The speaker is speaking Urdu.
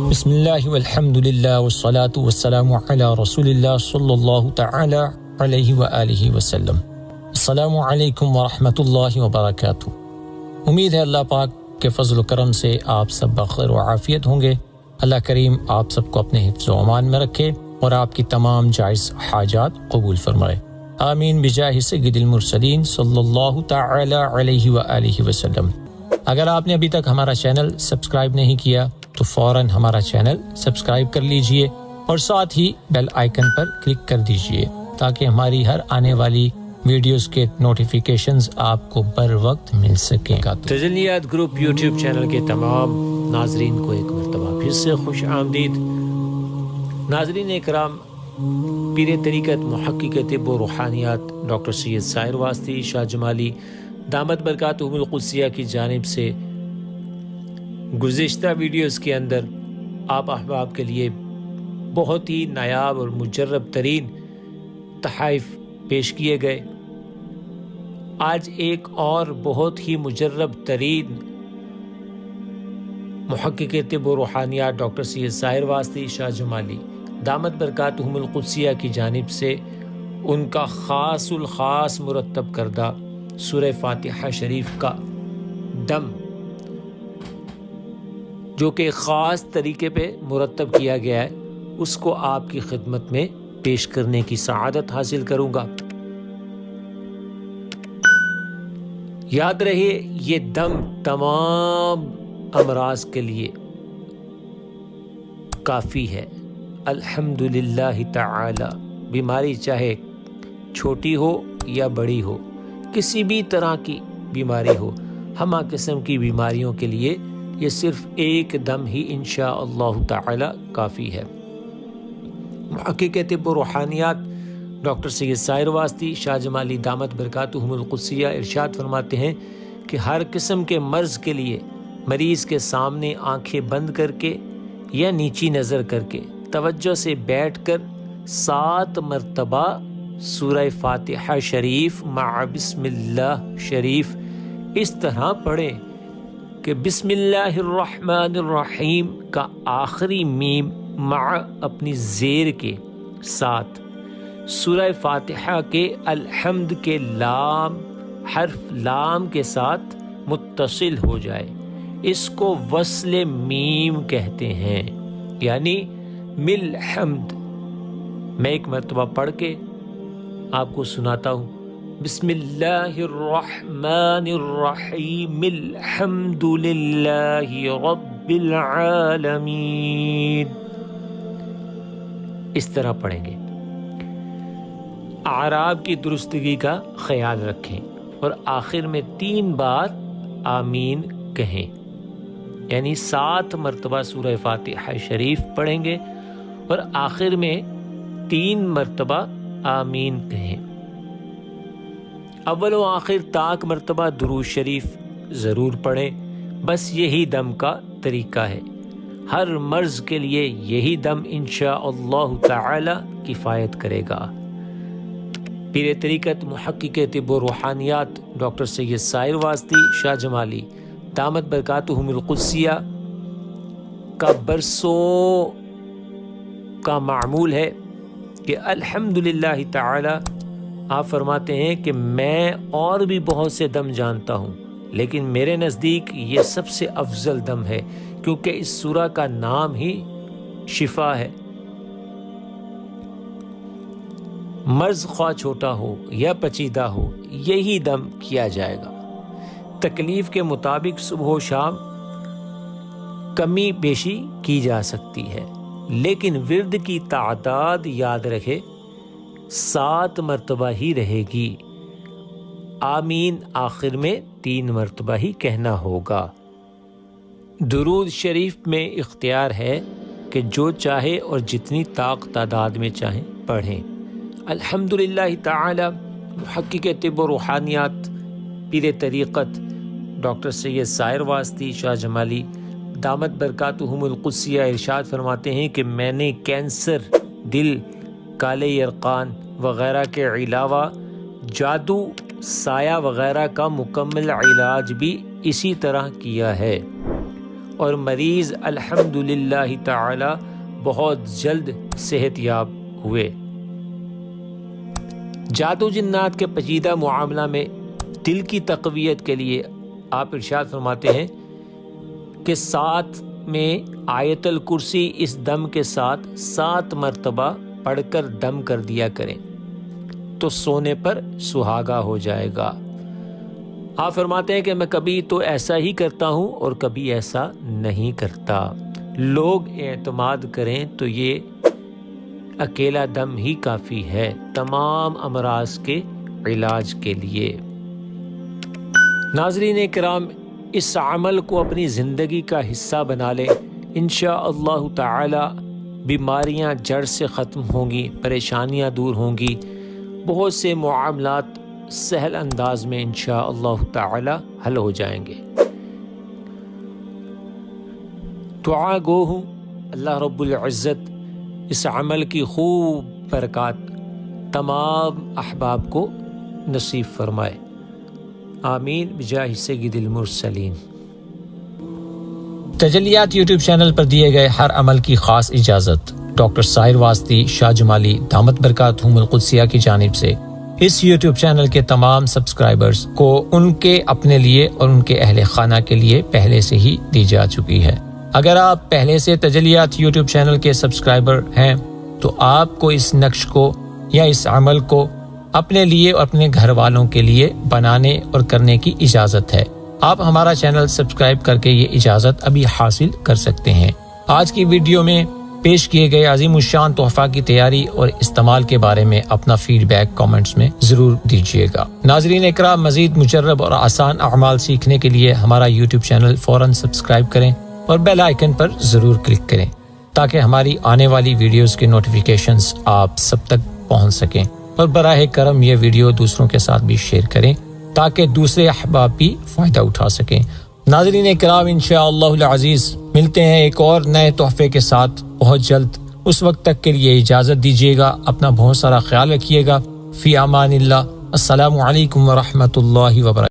بسم اللہ والحمد للہ والصلاة والسلام علی رسول اللہ صلی اللہ تعالی علیہ وآلہ وسلم۔ السلام علیکم ورحمۃ اللہ وبرکاتہ۔ امید ہے اللہ پاک کے فضل و کرم سے آپ سب بخیر و عافیت ہوں گے۔ اللہ کریم آپ سب کو اپنے حفظ و امان میں رکھے اور آپ کی تمام جائز حاجات قبول فرمائے، آمین بجاہ سید المرسلین صلی اللہ تعالی علیہ وآلہ وسلم۔ اگر آپ نے ابھی تک ہمارا چینل سبسکرائب نہیں کیا تو فوراً ہمارا چینل سبسکرائب کر لیجئے اور ساتھ ہی بیل آئیکن پر کلک کر دیجئے تاکہ ہماری ہر آنے والی ویڈیوز کے نوٹیفیکیشنز آپ کو بر وقت مل سکیں گا۔ تجلیات گروپ یوٹیوب چینل کے تمام ناظرین کو ایک مرتبہ پھر سے خوش آمدید۔ ناظرین اکرام، پیر طریقت محقق طب و روحانیات ڈاکٹر سید ظاہر واسطی شاہ جمالی دامت برکاتہم القدسیہ کی جانب سے گزشتہ ویڈیوز کے اندر آپ احباب کے لیے بہت ہی نایاب اور مجرب ترین تحائف پیش کیے گئے۔ آج ایک اور بہت ہی مجرب ترین محقق طب و روحانیات ڈاکٹر سید ظاہر واسطی شاہ جمالی دامت برکاتہم القدسیہ کی جانب سے ان کا خاص الخاص مرتب کردہ سورہ فاتحہ شریف کا دم، جو کہ خاص طریقے پہ مرتب کیا گیا ہے، اس کو آپ کی خدمت میں پیش کرنے کی سعادت حاصل کروں گا۔ یاد رہے یہ دم تمام امراض کے لیے کافی ہے الحمدللہ تعالی۔ بیماری چاہے چھوٹی ہو یا بڑی ہو، کسی بھی طرح کی بیماری ہو، ہمہ قسم کی بیماریوں کے لیے یہ صرف ایک دم ہی انشاءاللہ تعالی کافی ہے۔ محقق طب و روحانیات ڈاکٹر سید ظاہر واسطی شاہ جمالی دامت برکاتہم القدسیہ ارشاد فرماتے ہیں کہ ہر قسم کے مرض کے لیے مریض کے سامنے آنکھیں بند کر کے یا نیچی نظر کر کے توجہ سے بیٹھ کر 7 مرتبہ سورہ فاتحہ شریف مع بسم اللہ شریف اس طرح پڑھیں کہ بسم اللہ الرحمن الرحیم کا آخری میم مع اپنی زیر کے ساتھ سورہ فاتحہ کے الحمد کے لام حرف لام کے ساتھ متصل ہو جائے، اس کو وصل میم کہتے ہیں، یعنی مل حمد۔ میں ایک مرتبہ پڑھ کے آپ کو سناتا ہوں۔ بسم اللہ الرحمن الرحیم الحمد للہ رب العالمین، اس طرح پڑھیں گے۔ اعراب کی درستگی کا خیال رکھیں اور آخر میں 3 بار آمین کہیں، یعنی 7 مرتبہ سورہ فاتحہ شریف پڑھیں گے اور آخر میں 3 مرتبہ آمین کہیں۔ اول و آخر تاک مرتبہ درود شریف ضرور پڑھیں، بس یہی دم کا طریقہ ہے۔ ہر مرض کے لیے یہی دم انشاءاللہ تعالی کفایت کرے گا۔ پیر طریقت محقق طب و روحانیات ڈاکٹر سید ظاہر واسطی شاہ جمالی دامت برکاتہم القدسیہ کا برسوں کا معمول ہے کہ الحمدللہ تعالی آپ فرماتے ہیں کہ میں اور بھی بہت سے دم جانتا ہوں، لیکن میرے نزدیک یہ سب سے افضل دم ہے، کیونکہ اس سورہ کا نام ہی شفا ہے۔ مرض خواہ چھوٹا ہو یا پیچیدہ ہو، یہی دم کیا جائے گا۔ تکلیف کے مطابق صبح و شام کمی بیشی کی جا سکتی ہے، لیکن ورد کی تعداد یاد رکھے 7 مرتبہ ہی رہے گی۔ آمین آخر میں 3 مرتبہ ہی کہنا ہوگا۔ درود شریف میں اختیار ہے کہ جو چاہے اور جتنی تعداد میں چاہیں پڑھیں۔ الحمدللہ تعالی محقق طب و روحانیات پیر طریقت ڈاکٹر سید ظاہر واسطی شاہ جمالی دامت برکاتہم القدسیہ ارشاد فرماتے ہیں کہ میں نے کینسر، دل، کالے یرقان وغیرہ کے علاوہ جادو، سایہ وغیرہ کا مکمل علاج بھی اسی طرح کیا ہے، اور مریض الحمدللہ تعالی بہت جلد صحت یاب ہوئے۔ جادو جنات کے پیچیدہ معاملہ میں دل کی تقویت کے لیے آپ ارشاد فرماتے ہیں کہ 7 میں آیت الکرسی اس دم کے ساتھ 7 مرتبہ پڑھ کر دم کر دیا کریں تو سونے پر سہاگا ہو جائے گا۔ آپ فرماتے ہیں کہ میں کبھی تو ایسا ہی کرتا ہوں اور کبھی ایسا نہیں کرتا۔ لوگ اعتماد کریں تو یہ اکیلا دم ہی کافی ہے تمام امراض کے علاج کے لیے۔ ناظرین کرام، اس عمل کو اپنی زندگی کا حصہ بنا لیں، انشاءاللہ تعالی بیماریاں جڑ سے ختم ہوں گی، پریشانیاں دور ہوں گی، بہت سے معاملات سہل انداز میں انشاءاللہ تعالی حل ہو جائیں گے۔ دعا گو ہوں اللہ رب العزت اس عمل کی خوب برکات تمام احباب کو نصیب فرمائے، آمین بجاہ سید المرسلین۔ تجلیات یوٹیوب چینل پر دیے گئے ہر عمل کی خاص اجازت ڈاکٹر ساحر واسطی شاہ جمالی دامت برکاتہم القدسیہ کی جانب سے اس یوٹیوب چینل کے تمام سبسکرائبرز کو ان کے اپنے لیے اور ان کے اہل خانہ کے لیے پہلے سے ہی دی جا چکی ہے۔ اگر آپ پہلے سے تجلیات یوٹیوب چینل کے سبسکرائبر ہیں تو آپ کو اس نقش کو یا اس عمل کو اپنے لیے اور اپنے گھر والوں کے لیے بنانے اور کرنے کی اجازت ہے۔ آپ ہمارا چینل سبسکرائب کر کے یہ اجازت ابھی حاصل کر سکتے ہیں۔ آج کی ویڈیو میں پیش کیے گئے عظیم الشان تحفہ کی تیاری اور استعمال کے بارے میں اپنا فیڈ بیک کامنٹس میں ضرور دیجیے گا۔ ناظرین اکرام، مزید مجرب اور آسان اعمال سیکھنے کے لیے ہمارا یوٹیوب چینل فوراً سبسکرائب کریں اور بیل آئیکن پر ضرور کلک کریں تاکہ ہماری آنے والی ویڈیوز کے نوٹیفیکیشنز آپ سب تک پہنچ سکیں، اور براہ کرم یہ ویڈیو دوسروں کے ساتھ بھی شیئر کریں تاکہ دوسرے احباب بھی فائدہ اٹھا سکیں۔ ناظرین اکرام، انشاءاللہ العزیز ملتے ہیں ایک اور نئے تحفے کے ساتھ بہت جلد۔ اس وقت تک کے لیے اجازت دیجیے گا، اپنا بہت سارا خیال رکھیے گا۔ فی امان اللہ، السلام علیکم ورحمۃ اللہ وبرکاتہ۔